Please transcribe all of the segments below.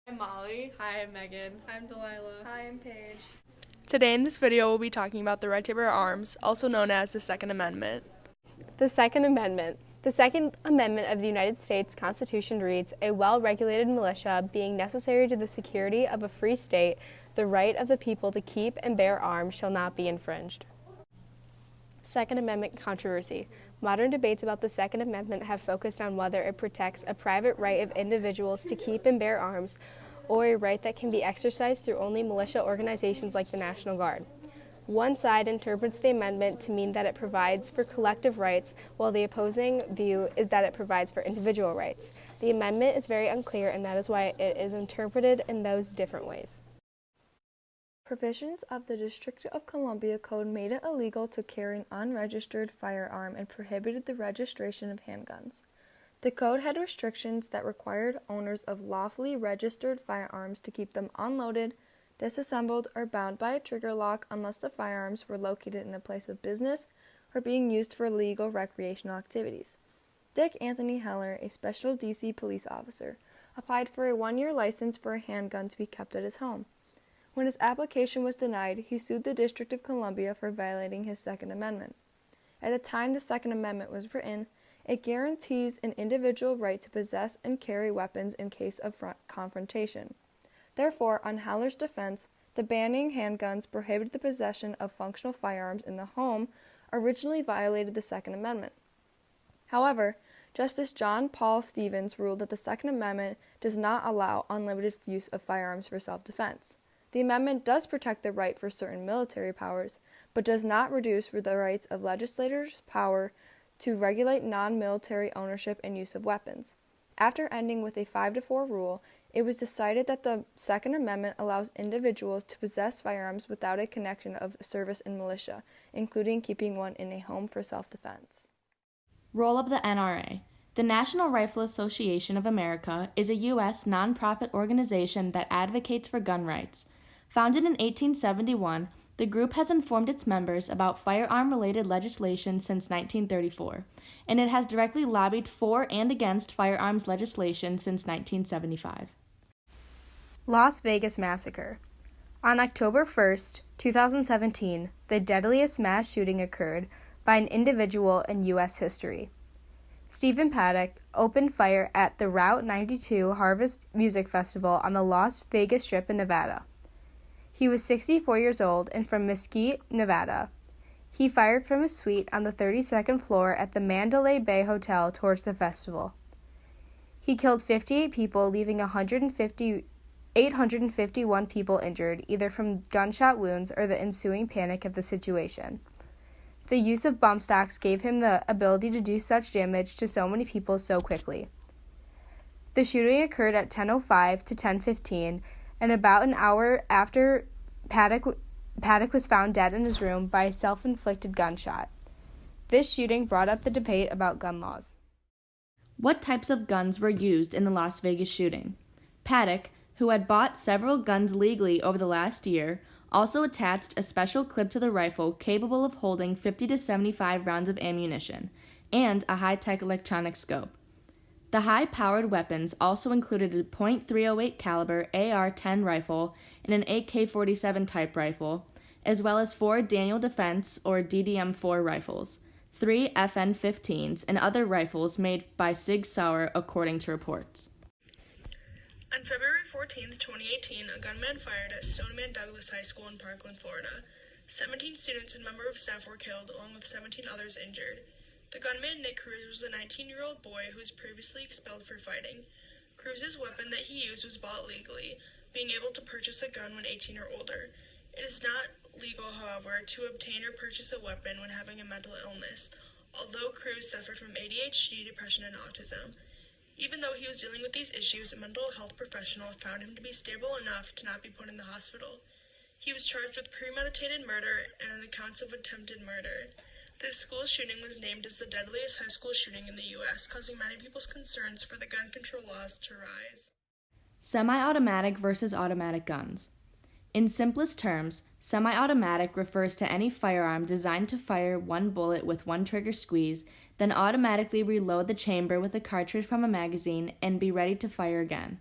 I'm Molly. Hi, I'm Meghan. I'm Delilah. Hi, I'm Paige. Today in this video, we'll be talking about the right to bear arms, also known as the Second Amendment. The Second Amendment. The Second Amendment of the United States Constitution reads, "A well-regulated militia being necessary to the security of a free state, the right of the people to keep and bear arms shall not be infringed." Second Amendment controversy. Modern debates about the Second Amendment have focused on whether it protects a private right of individuals to keep and bear arms, or a right that can be exercised through only militia organizations like the National Guard. One side interprets the amendment to mean that it provides for collective rights, while the opposing view is that it provides for individual rights. The amendment is very unclear, and that is why it is interpreted in those different ways. Provisions of the District of Columbia Code made it illegal to carry an unregistered firearm and prohibited the registration of handguns. The code had restrictions that required owners of lawfully registered firearms to keep them unloaded, disassembled, or bound by a trigger lock unless the firearms were located in a place of business or being used for legal recreational activities. Dick Anthony Heller, a special D.C. police officer, applied for a 1-year license for a handgun to be kept at his home. When his application was denied, he sued the District of Columbia for violating his Second Amendment. At the time the Second Amendment was written, it guarantees an individual right to possess and carry weapons in case of confrontation. Therefore, on Heller's defense, the banning handguns prohibited the possession of functional firearms in the home originally violated the Second Amendment. However, Justice John Paul Stevens ruled that the Second Amendment does not allow unlimited use of firearms for self-defense. The amendment does protect the right for certain military powers, but does not reduce the rights of legislators' power to regulate non-military ownership and use of weapons. After ending with a 5-4 rule, it was decided that the Second Amendment allows individuals to possess firearms without a connection of service in militia, including keeping one in a home for self-defense. Role of the NRA. The National Rifle Association of America is a U.S. nonprofit organization that advocates for gun rights. Founded in 1871, the group has informed its members about firearm-related legislation since 1934, and it has directly lobbied for and against firearms legislation since 1975. Las Vegas Massacre. On October 1st, 2017, the deadliest mass shooting occurred by an individual in U.S. history. Stephen Paddock opened fire at the Route 92 Harvest Music Festival on the Las Vegas Strip in Nevada. He was 64 years old and from Mesquite, Nevada. He fired from his suite on the 32nd floor at the Mandalay Bay Hotel towards the festival. He killed 58 people, leaving 851 people injured, either from gunshot wounds or the ensuing panic of the situation. The use of bump stocks gave him the ability to do such damage to so many people so quickly. The shooting occurred at 10:05 to 10:15, and about an hour after Paddock was found dead in his room by a self-inflicted gunshot. This shooting brought up the debate about gun laws. What types of guns were used in the Las Vegas shooting? Paddock, who had bought several guns legally over the last year, also attached a special clip to the rifle capable of holding 50 to 75 rounds of ammunition, and a high-tech electronic scope. The high-powered weapons also included a .308 caliber AR-10 rifle and an AK-47 type rifle, as well as 4 Daniel Defense or DDM-4 rifles, 3 FN-15s, and other rifles made by Sig Sauer, according to reports. On February 14, 2018, a gunman fired at Stoneman Douglas High School in Parkland, Florida. 17 students and member of staff were killed, along with 17 others injured. The gunman, Nick Cruz, was a 19-year-old boy who was previously expelled for fighting. Cruz's weapon that he used was bought legally, being able to purchase a gun when 18 or older. It is not legal, however, to obtain or purchase a weapon when having a mental illness, although Cruz suffered from ADHD, depression, and autism. Even though he was dealing with these issues, a mental health professional found him to be stable enough to not be put in the hospital. He was charged with premeditated murder and the counts of attempted murder. This school shooting was named as the deadliest high school shooting in the U.S., causing many people's concerns for the gun control laws to rise. Semi-automatic versus automatic guns. In simplest terms, semi-automatic refers to any firearm designed to fire one bullet with one trigger squeeze, then automatically reload the chamber with a cartridge from a magazine and be ready to fire again.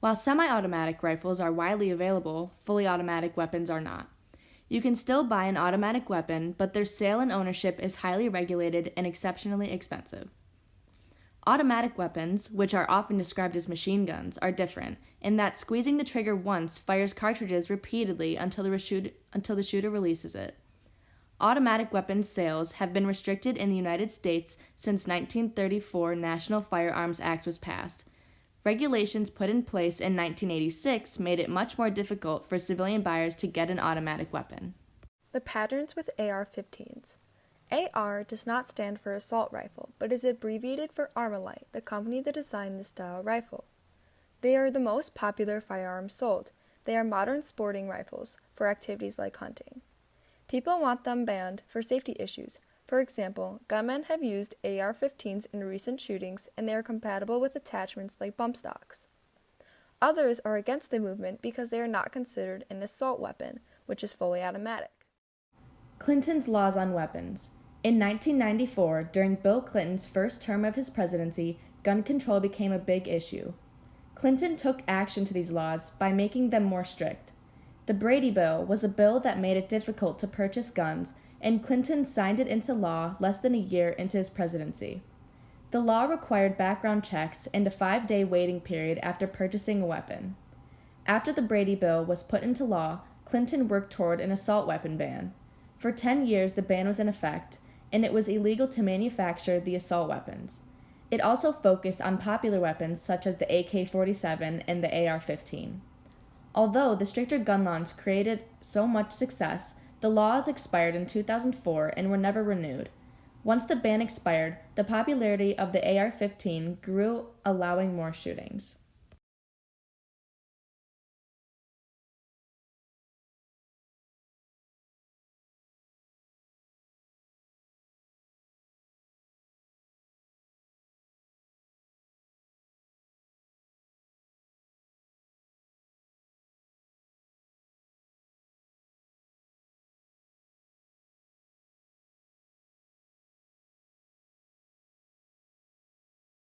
While semi-automatic rifles are widely available, fully automatic weapons are not. You can still buy an automatic weapon, but their sale and ownership is highly regulated and exceptionally expensive. Automatic weapons, which are often described as machine guns, are different in that squeezing the trigger once fires cartridges repeatedly until the shooter releases it. Automatic weapons sales have been restricted in the United States since 1934 National Firearms Act was passed. Regulations put in place in 1986 made it much more difficult for civilian buyers to get an automatic weapon. The patterns with AR-15s. AR does not stand for assault rifle, but is abbreviated for Armalite, the company that designed the style rifle. They are the most popular firearms sold. They are modern sporting rifles for activities like hunting. People want them banned for safety issues. For example, gunmen have used AR-15s in recent shootings, and they are compatible with attachments like bump stocks. Others are against the movement because they are not considered an assault weapon, which is fully automatic. Clinton's laws on weapons. In 1994, during Bill Clinton's first term of his presidency, gun control became a big issue. Clinton took action to these laws by making them more strict. The Brady Bill was a bill that made it difficult to purchase guns, and Clinton signed it into law less than a year into his presidency. The law required background checks and a 5-day waiting period after purchasing a weapon. After the Brady Bill was put into law, Clinton worked toward an assault weapon ban. For 10 years, the ban was in effect, and it was illegal to manufacture the assault weapons. It also focused on popular weapons such as the AK-47 and the AR-15. Although the stricter gun laws created so much success, the laws expired in 2004 and were never renewed. Once the ban expired, the popularity of the AR-15 grew, allowing more shootings.